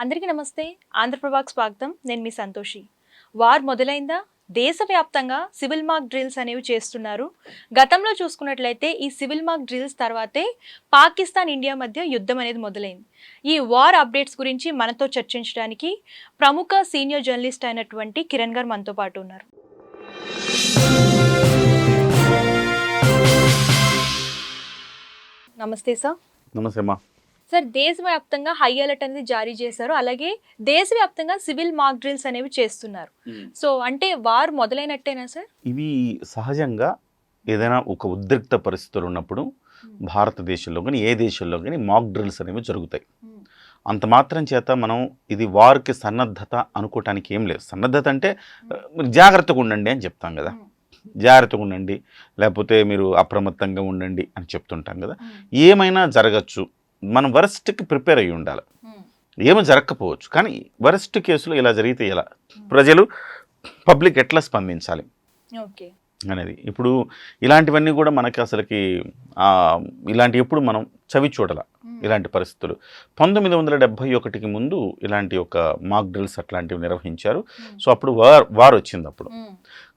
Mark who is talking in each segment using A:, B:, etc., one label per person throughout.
A: అందరికీ నమస్తే. ఆంధ్రప్రభకు స్వాగతం. నేను మీ సంతోషి. వార్ మొదలైందా? దేశవ్యాప్తంగా సివిల్ మార్క్ డ్రిల్స్ అనేవి చేస్తున్నారు. గతంలో చూసుకున్నట్లయితే ఈ సివిల్ మార్క్ డ్రిల్స్ తర్వాతే పాకిస్తాన్ ఇండియా మధ్య యుద్ధం అనేది మొదలైంది. ఈ వార్ అప్డేట్స్ గురించి మనతో చర్చించడానికి ప్రముఖ సీనియర్ జర్నలిస్ట్ అయినటువంటి కిరణ్ గారు మనతో పాటు ఉన్నారు. నమస్తే సార్.
B: నమస్తే అమ్మా.
A: సార్, దేశవ్యాప్తంగా హై అలర్ట్ అనేది జారీ చేశారు. అలాగే దేశవ్యాప్తంగా సివిల్ మాక్ డ్రిల్స్ అనేవి చేస్తున్నారు. సో అంటే వార్ మొదలైనట్టేనా సార్?
B: ఇవి సహజంగా ఏదైనా ఒక ఉద్రిక్త పరిస్థితులు ఉన్నప్పుడు భారతదేశంలో కానీ ఏ దేశంలో కానీ మాక్ డ్రిల్స్ అనేవి జరుగుతాయి. అంత మాత్రం చేత మనం ఇది వార్కి సన్నద్ధత అనుకోవటానికి ఏం లేదు. సన్నద్ధత అంటే మీరు జాగ్రత్తగా ఉండండి అని చెప్తాం కదా, జాగ్రత్తగా ఉండండి, లేకపోతే మీరు అప్రమత్తంగా ఉండండి అని చెప్తుంటాం కదా. ఏమైనా జరగచ్చు, మనం వరస్ట్కి ప్రిపేర్ అయ్యి ఉండాలి. ఏమీ జరగకపోవచ్చు, కానీ వరస్ట్ కేసులో ఇలా జరిగితే ఎలా, ప్రజలు పబ్లిక్ ఎట్లా స్పందించాలి అనేది. ఇప్పుడు ఇలాంటివన్నీ కూడా మనకి అసలుకి ఇలాంటి ఎప్పుడు మనం చవి చూడాల. ఇలాంటి పరిస్థితులు 1971కి ముందు ఇలాంటి ఒక మాక్ డ్రిల్స్ అట్లాంటివి నిర్వహించారు. సో అప్పుడు వార్ వచ్చింది అప్పుడు.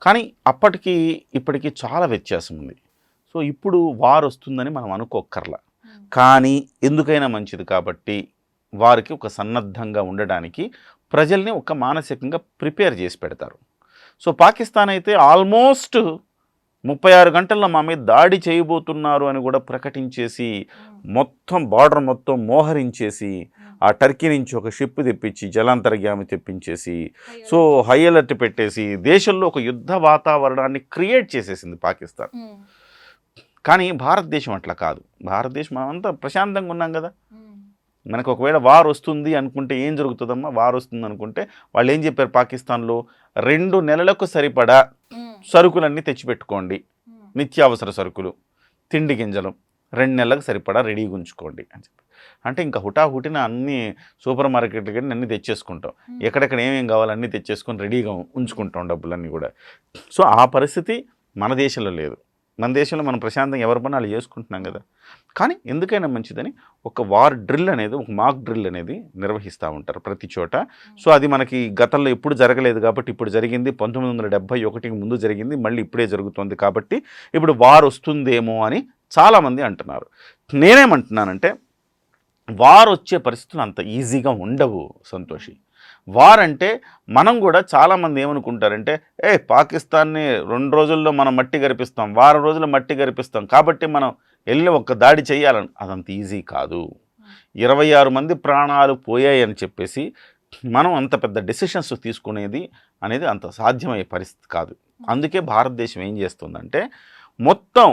B: కానీ అప్పటికి ఇప్పటికి చాలా వ్యత్యాసం ఉంది. సో ఇప్పుడు వార్ వస్తుందని మనం అనుకోక్కర్లా, కానీ ఎందుకైనా మంచిది కాబట్టి వారికి ఒక సన్నద్ధంగా ఉండడానికి ప్రజల్ని ఒక మానసికంగా ప్రిపేర్ చేసి పెడతారు. సో పాకిస్తాన్ అయితే ఆల్మోస్ట్ 36 గంటల్లో మా మీద దాడి చేయబోతున్నారు అని కూడా ప్రకటించేసి మొత్తం బార్డర్ మొత్తం మోహరించేసి ఆ టర్కీ నుంచి ఒక షిప్ తెప్పించి జలాంతర్గామి తెప్పించేసి సో హై అలర్ట్ పెట్టేసి దేశంలో ఒక యుద్ధ వాతావరణాన్ని క్రియేట్ చేసేసింది పాకిస్తాన్. కానీ భారతదేశం అట్లా కాదు. భారతదేశం అంతా ప్రశాంతంగా ఉన్నాం కదా. మనకు ఒకవేళ వార్ వస్తుంది అనుకుంటే ఏం జరుగుతుందమ్మా, వార్ వస్తుంది అనుకుంటే వాళ్ళు ఏం చెప్పారు పాకిస్తాన్లో, 2 నెలలకు సరిపడా సరుకులన్నీ తెచ్చిపెట్టుకోండి, నిత్యావసర సరుకులు, తిండి గింజలు 2 నెలలకు సరిపడా రెడీగా ఉంచుకోండి అని చెప్పి. అంటే ఇంకా హుటాహుటిన అన్ని సూపర్ మార్కెట్లు కానీ అన్నీ తెచ్చేసుకుంటాం, ఎక్కడెక్కడ ఏమేం కావాలో అన్నీ తెచ్చేసుకొని రెడీగా ఉంచుకుంటాం డబ్బులన్నీ కూడా. సో ఆ పరిస్థితి మన దేశంలో లేదు. మన దేశంలో మనం ప్రశాంతంగా ఎవరి పని వాళ్ళు చేసుకుంటున్నాం కదా. కానీ ఎందుకైనా మంచిదని ఒక వార్ డ్రిల్ అనేది, ఒక మాక్ డ్రిల్ అనేది నిర్వహిస్తూ ఉంటారు ప్రతి చోట. సో అది మనకి గతంలో ఎప్పుడు జరగలేదు కాబట్టి ఇప్పుడు జరిగింది. 1971కి ముందు జరిగింది, మళ్ళీ ఇప్పుడే జరుగుతుంది కాబట్టి ఇప్పుడు వార్ వస్తుందేమో అని చాలామంది అంటున్నారు. నేనేమంటున్నానంటే వార్ వచ్చే పరిస్థితులు అంత ఈజీగా ఉండవు సంతోషి. వార్ అంటే మనం కూడా చాలామంది ఏమనుకుంటారంటే, పాకిస్తాన్ని 2 రోజుల్లో మనం మట్టి గరిపిస్తాం, వారం రోజుల్లో మట్టి గరిపిస్తాం కాబట్టి మనం వెళ్ళి ఒక దాడి చేయాలని. అదంత ఈజీ కాదు. 26 మంది ప్రాణాలు పోయాయని చెప్పేసి మనం అంత పెద్ద డెసిషన్స్ తీసుకునేది అనేది అంత సాధ్యమయ్యే పరిస్థితి కాదు. అందుకే భారతదేశం ఏం చేస్తుందంటే మొత్తం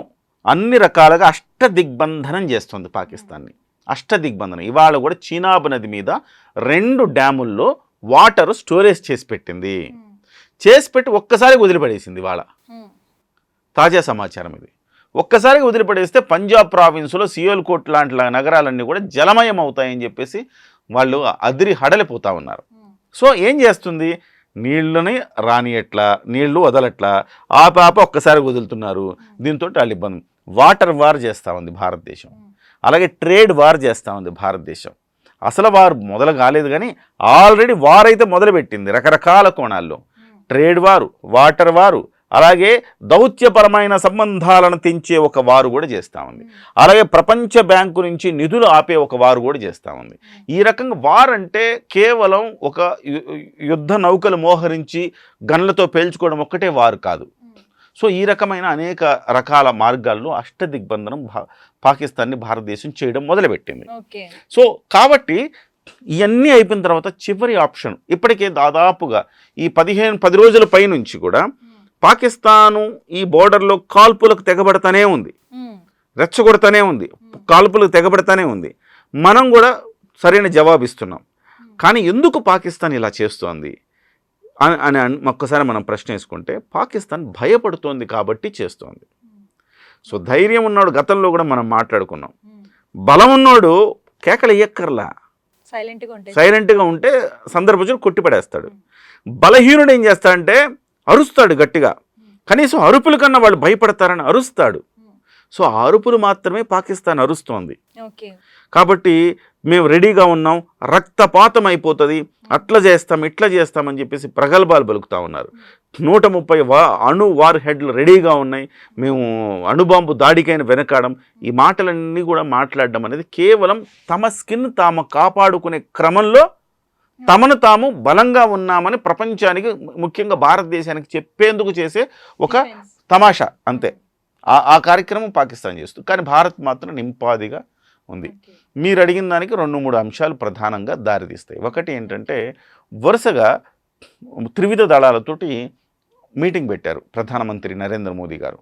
B: అన్ని రకాలుగా అష్టదిగ్బంధనం చేస్తుంది పాకిస్తాన్ని. అష్టదిగ్బంధనం. ఇవాళ కూడా చీనాబ్ నది మీద 2 డ్యాముల్లో వాటర్ స్టోరేజ్ చేసి పెట్టింది. చేసి పెట్టి ఒక్కసారిగా వదిలిపడేసింది. వాళ్ళ తాజా సమాచారం ఇది. ఒక్కసారిగా వదిలిపడేస్తే పంజాబ్ ప్రావిన్స్లో సియోల్కోట్ లాంటి నగరాలన్నీ కూడా జలమయం అవుతాయని చెప్పేసి వాళ్ళు అదిరి హడలిపోతూ ఉన్నారు. సో ఏం చేస్తుంది, నీళ్ళని రానియట్లా, నీళ్లు వదలట్లా, ఆపాప ఒక్కసారి వదులుతున్నారు. దీంతో వాళ్ళు ఇబ్బంది. వాటర్ వార్ చేస్తూ ఉంది భారతదేశం. అలాగే ట్రేడ్ వార్ చేస్తూ ఉంది భారతదేశం. అసలు వారు మొదలు కాలేదు కానీ ఆల్రెడీ వార్ అయితే మొదలుపెట్టింది రకరకాల కోణాల్లో. ట్రేడ్ వారు, వాటర్ వారు, అలాగే దౌత్యపరమైన సంబంధాలను తెంచే ఒక వారు కూడా చేస్తూ ఉంది. అలాగే ప్రపంచ బ్యాంకు నుంచి నిధులు ఆపే ఒక వారు కూడా చేస్తూ ఉంది. ఈ రకంగా వార్ అంటే కేవలం ఒక యుద్ధ నౌకలు మోహరించి గన్లతో పేల్చుకోవడం ఒక్కటే వారు కాదు. సో ఈ రకమైన అనేక రకాల మార్గాల్లో అష్టదిగ్బంధనం పాకిస్తాన్ని భారతదేశం చేయడం మొదలుపెట్టింది. సో కాబట్టి ఇవన్నీ అయిపోయిన తర్వాత చివరి ఆప్షన్ ఇప్పటికే దాదాపుగా ఈ 10 రోజుల పై నుంచి కూడా పాకిస్తాను ఈ బోర్డర్లో కాల్పులకు తెగబడతానే ఉంది, రెచ్చగొడతానే ఉంది, కాల్పులకు తెగబడతానే ఉంది. మనం కూడా సరైన జవాబు ఇస్తున్నాం. కానీ ఎందుకు పాకిస్తాన్ ఇలా చేస్తోంది అని ఒక్కసారి మనం ప్రశ్న వేసుకుంటే, పాకిస్తాన్ భయపడుతోంది కాబట్టి చేస్తోంది. సో ధైర్యం ఉన్నాడు, గతంలో కూడా మనం మాట్లాడుకున్నాం, బలం ఉన్నాడు కేకలు ఎక్కర్లా, సైలెంట్గా ఉంటే సందర్భం కొట్టిపడేస్తాడు. బలహీనుడు ఏం చేస్తాడంటే అరుస్తాడు గట్టిగా, కనీసం అరుపుల కన్నా వాళ్ళు భయపడతారని అరుస్తాడు. సో ఆ అరుపులు మాత్రమే పాకిస్తాన్ అరుస్తోంది. కాబట్టి మేము రెడీగా ఉన్నాం, రక్తపాతం అయిపోతుంది, అట్లా చేస్తాం ఇట్లా చేస్తామని చెప్పేసి ప్రగల్భాలు పలుకుతూ ఉన్నారు. 130 అణు వార్ హెడ్లు రెడీగా ఉన్నాయి, మేము అణుబాంబు దాడికైన వెనకాడం, ఈ మాటలన్నీ కూడా మాట్లాడడం అనేది కేవలం తమ స్కిన్ తాము కాపాడుకునే క్రమంలో తమను తాము బలంగా ఉన్నామని ప్రపంచానికి, ముఖ్యంగా భారతదేశానికి చెప్పేందుకు చేసే ఒక తమాషా అంతే. ఆ కార్యక్రమం పాకిస్తాన్ చేస్తుంది, కానీ భారత్ మాత్రం నింపాదిగా ఉంది. మీరు అడిగిన దానికి 2-3 అంశాలు ప్రధానంగా దారితీస్తాయి. ఒకటి ఏంటంటే, వరుసగా త్రివిధ దళాలతోటి మీటింగ్ పెట్టారు ప్రధానమంత్రి నరేంద్ర మోదీ గారు.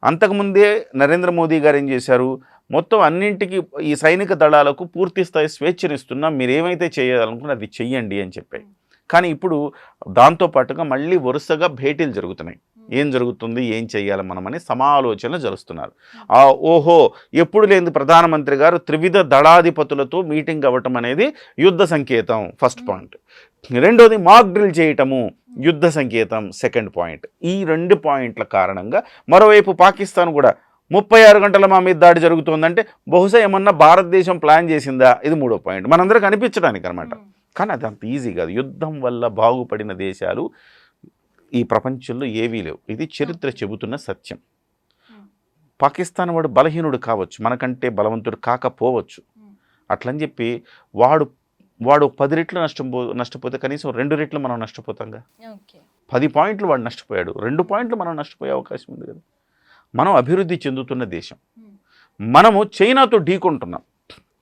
B: అంతకుముందే నరేంద్ర మోదీ గారు ఏం చేశారు, మొత్తం అన్నింటికి ఈ సైనిక దళాలకు పూర్తి స్థాయి స్వేచ్ఛనిస్తున్నాం, మీరు ఏమైతే చేయాలనుకున్నా అది చెయ్యండి అని చెప్పాయి. కానీ ఇప్పుడు దాంతోపాటుగా మళ్ళీ వరుసగా భేటీలు జరుగుతున్నాయి. ఏం జరుగుతుంది, ఏం చెయ్యాలి మనమని సమాలోచనలు జరుస్తున్నారు. ఓహో, ఎప్పుడు లేని ప్రధానమంత్రి గారు త్రివిధ దళాధిపతులతో మీటింగ్ అవ్వటం అనేది యుద్ధ సంకేతం, ఫస్ట్ పాయింట్. రెండోది మాక్ డ్రిల్ చేయటము, యుద్ధ సంకేతం, సెకండ్ పాయింట్. ఈ 2 పాయింట్ల కారణంగా మరోవైపు పాకిస్తాన్ కూడా 36 గంటల మా మీద దాడి జరుగుతుందంటే బహుశా ఏమన్నా భారతదేశం ప్లాన్ చేసిందా, ఇది 3వ పాయింట్, మనందరికి అనిపించడానికి అనమాట. కానీ అది అంత ఈజీ కాదు. యుద్ధం వల్ల బాగుపడిన దేశాలు ఈ ప్రపంచంలో ఏవీ లేవు, ఇది చరిత్ర చెబుతున్న సత్యం. పాకిస్తాన్ వాడు బలహీనుడు కావచ్చు, మనకంటే బలవంతుడు కాకపోవచ్చు, అట్లని చెప్పి వాడు 10 రెట్లు నష్టపోతే కనీసం 2 రెట్లు మనం నష్టపోతాంగా. 10 పాయింట్లు వాడు నష్టపోయాడు, 2 పాయింట్లు మనం నష్టపోయే అవకాశం ఉంది కదా. మనం అభివృద్ధి చెందుతున్న దేశం, మనము చైనాతో ఢీకొంటున్నాం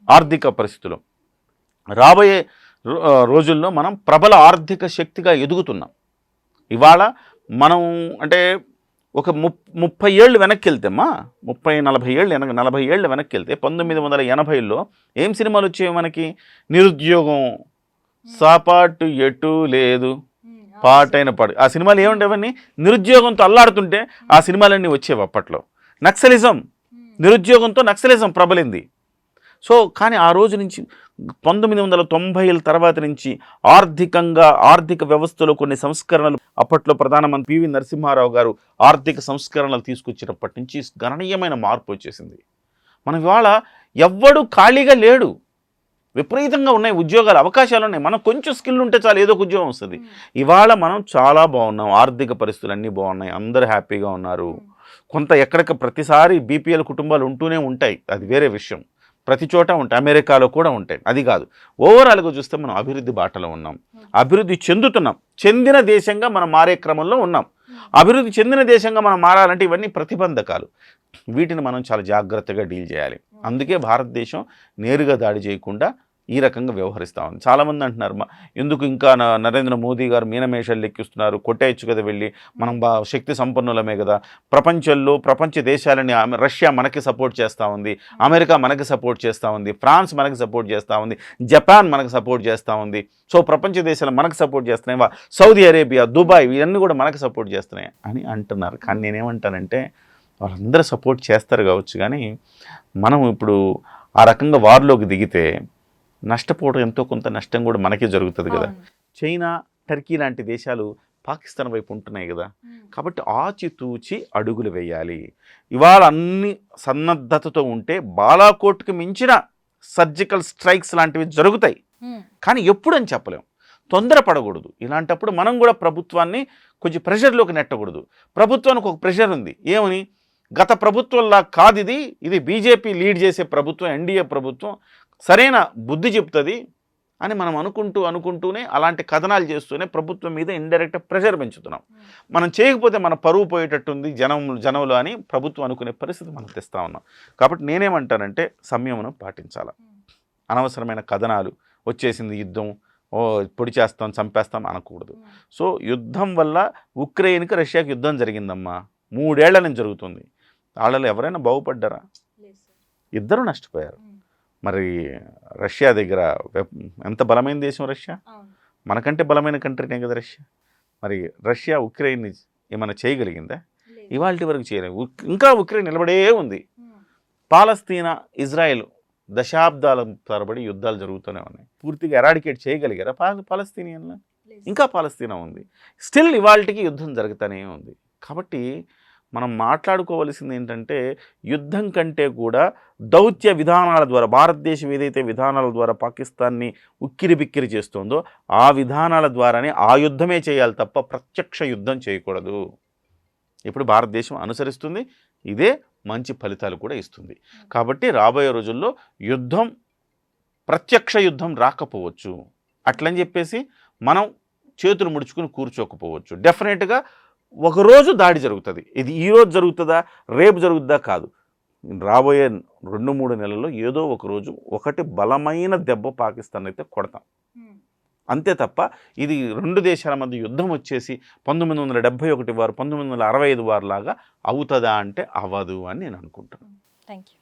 B: ఆర్థిక పరిస్థితుల్లో. రాబోయే రోజుల్లో మనం ప్రబల ఆర్థిక శక్తిగా ఎదుగుతున్నాం. ఇవాళ మనం అంటే ఒక 30 ఏళ్ళు వెనక్కి వెళ్తేమ్మా, 30-40 ఏళ్ళు 40 ఏళ్ళు వెనక్కి వెళ్తే 1980లో ఏం సినిమాలు వచ్చేవి మనకి? నిరుద్యోగం, సాపాటు ఎటు లేదు, పాటైన పాడు, ఆ సినిమాలు ఏముండేవన్నీ నిరుద్యోగంతో అల్లాడుతుంటే ఆ సినిమాలన్నీ వచ్చేవి అప్పట్లో. నక్సలిజం, నిరుద్యోగంతో నక్సలిజం ప్రబలింది. సో కానీ ఆ రోజు నుంచి 1990ల తర్వాత నుంచి ఆర్థిక వ్యవస్థలో కొన్ని సంస్కరణలు, అప్పట్లో ప్రధానమంత్రి పివి నరసింహారావు గారు ఆర్థిక సంస్కరణలు తీసుకొచ్చినప్పటి నుంచి గణనీయమైన మార్పు వచ్చేసింది. మనం ఇవాళ ఎవ్వడు ఖాళీగా లేడు, విపరీతంగా ఉన్నాయి ఉద్యోగాలు, అవకాశాలు ఉన్నాయి. మనం కొంచెం స్కిల్ ఉంటే చాలు ఏదో ఒక ఉద్యోగం వస్తుంది. ఇవాళ మనం చాలా బాగున్నాం, ఆర్థిక పరిస్థితులు అన్నీ బాగున్నాయి, అందరూ హ్యాపీగా ఉన్నారు. కొంత ఎక్కడికి ప్రతిసారి బీపీఎల్ కుటుంబాలు ఉంటూనే ఉంటాయి, అది వేరే విషయం, ప్రతి చోట ఉంటాయి, అమెరికాలో కూడా ఉంటాయి, అది కాదు. ఓవరాల్గా చూస్తే మనం అభివృద్ధి బాటలో ఉన్నాం, అభివృద్ధి చెందుతున్నాం, చెందిన దేశంగా మనం మారే క్రమంలో ఉన్నాం. అభివృద్ధి చెందిన దేశంగా మనం మారాలంటే ఇవన్నీ ప్రతిబంధకాలు, వీటిని మనం చాలా జాగ్రత్తగా డీల్ చేయాలి. అందుకే భారతదేశం నేరుగా దాడి చేయకుండా ఈ రకంగా వ్యవహరిస్తూ ఉంది. చాలామంది అంటున్నారు, ఎందుకు ఇంకా నరేంద్ర మోదీ గారు మీనమేషాలు లెక్కిస్తున్నారు, కొట్టేయచ్చు కదా వెళ్ళి, మనం శక్తి సంపన్నులమే కదా, ప్రపంచ దేశాలని రష్యా మనకి సపోర్ట్ చేస్తూ ఉంది, అమెరికా మనకి సపోర్ట్ చేస్తూ ఉంది, ఫ్రాన్స్ మనకి సపోర్ట్ చేస్తూ ఉంది, జపాన్ మనకి సపోర్ట్ చేస్తూ ఉంది. సో ప్రపంచ దేశాలు మనకు సపోర్ట్ చేస్తున్నాయి, సౌదీ అరేబియా, దుబాయ్ ఇవన్నీ కూడా మనకు సపోర్ట్ చేస్తున్నాయి అని అంటున్నారు. కానీ నేనేమంటానంటే, వాళ్ళందరూ సపోర్ట్ చేస్తారు కావచ్చు, కానీ మనం ఇప్పుడు ఆ రకంగా వార్లోకి దిగితే నష్టపోవడం ఎంతో కొంత నష్టం కూడా మనకే జరుగుతుంది కదా. చైనా, టర్కీ లాంటి దేశాలు పాకిస్తాన్ వైపు ఉంటున్నాయి కదా, కాబట్టి ఆచితూచి అడుగులు వేయాలి. ఇవాళ అన్ని సన్నద్ధతతో ఉంటే బాలాకోట్కి మించిన సర్జికల్ స్ట్రైక్స్ లాంటివి జరుగుతాయి, కానీ ఎప్పుడు అని చెప్పలేం. తొందరపడకూడదు. ఇలాంటప్పుడు మనం కూడా ప్రభుత్వాన్ని కొంచెం ప్రెషర్లోకి నెట్టకూడదు. ప్రభుత్వానికి ఒక ప్రెషర్ ఉంది, ఏమని, గత ప్రభుత్వంలా కాదు ఇది బీజేపీ లీడ్ చేసే ప్రభుత్వం, ఎన్డీఏ ప్రభుత్వం సరైన బుద్ధి చెప్తుంది అని మనం అనుకుంటూనే అలాంటి కథనాలు చేస్తూనే ప్రభుత్వం మీద ఇండైరెక్ట్ ప్రెషర్ పెంచుతున్నాం. మనం చేయకపోతే మన పరువు పోయేటట్టుంది జనంలో అని ప్రభుత్వం అనుకునే పరిస్థితి మనం తెస్తా ఉన్నాం. కాబట్టి నేనేమంటానంటే సంయమనం పాటించాలి. అనవసరమైన కథనాలు, వచ్చేసింది యుద్ధం, పొడి చేస్తాం, చంపేస్తాం అనకూడదు. సో యుద్ధం వల్ల ఉక్రెయిన్కి రష్యాకి యుద్ధం జరిగిందమ్మా, 3 ఏళ్ల నుంచి జరుగుతుంది. వాళ్ళలో ఎవరైనా బాగుపడ్డారా? ఇద్దరు నష్టపోయారు. మరి రష్యా దగ్గర ఎంత బలమైన దేశం రష్యా, మనకంటే బలమైన కంట్రీనే కదా రష్యా. మరి రష్యా ఉక్రెయిన్ ఏమైనా చేయగలిగిందా? ఇవాళ వరకు చేయలేదు. ఇంకా ఉక్రెయిన్ నిలబడే ఉంది. పాలస్తీనా, ఇజ్రాయెల్ దశాబ్దాల తరబడి యుద్ధాలు జరుగుతూనే ఉన్నాయి. పూర్తిగా ఎరాడికేట్ చేయగలిగారా పాలస్తీనియన్లు? ఇంకా పాలస్తీనా ఉంది, స్టిల్ ఇవాళకి యుద్ధం జరుగుతూనే ఉంది. కాబట్టి మనం మాట్లాడుకోవలసింది ఏంటంటే యుద్ధం కంటే కూడా దౌత్య విధానాల ద్వారా భారతదేశం ఏదైతే విధానాల ద్వారా పాకిస్తాన్ని ఉక్కిరి బిక్కిరి చేస్తుందో ఆ విధానాల ద్వారానే ఆ యుద్ధమే చేయాలి తప్ప ప్రత్యక్ష యుద్ధం చేయకూడదు. ఇప్పుడు భారతదేశం అనుసరిస్తుంది, ఇదే మంచి ఫలితాలు కూడా ఇస్తుంది. కాబట్టి రాబోయే రోజుల్లో యుద్ధం ప్రత్యక్ష యుద్ధం రాకపోవచ్చు, అట్లని చెప్పేసి మనం చేతులు ముడుచుకుని కూర్చోకపోవచ్చు. డెఫినెట్గా ఒకరోజు దాడి జరుగుతుంది. ఇది ఈరోజు జరుగుతుందా రేపు జరుగుతుందా కాదు, రాబోయే 2-3 నెలల్లో ఏదో ఒక రోజు ఒకటి బలమైన దెబ్బ పాకిస్తాన్ అయితే కొడతాం, అంతే తప్ప ఇది 2 దేశాల మధ్య యుద్ధం వచ్చేసి 1971 వారు 1965 వారు లాగా అవుతుందా అంటే అవ్వదు అని నేను అనుకుంటున్నాను.
A: Thank you.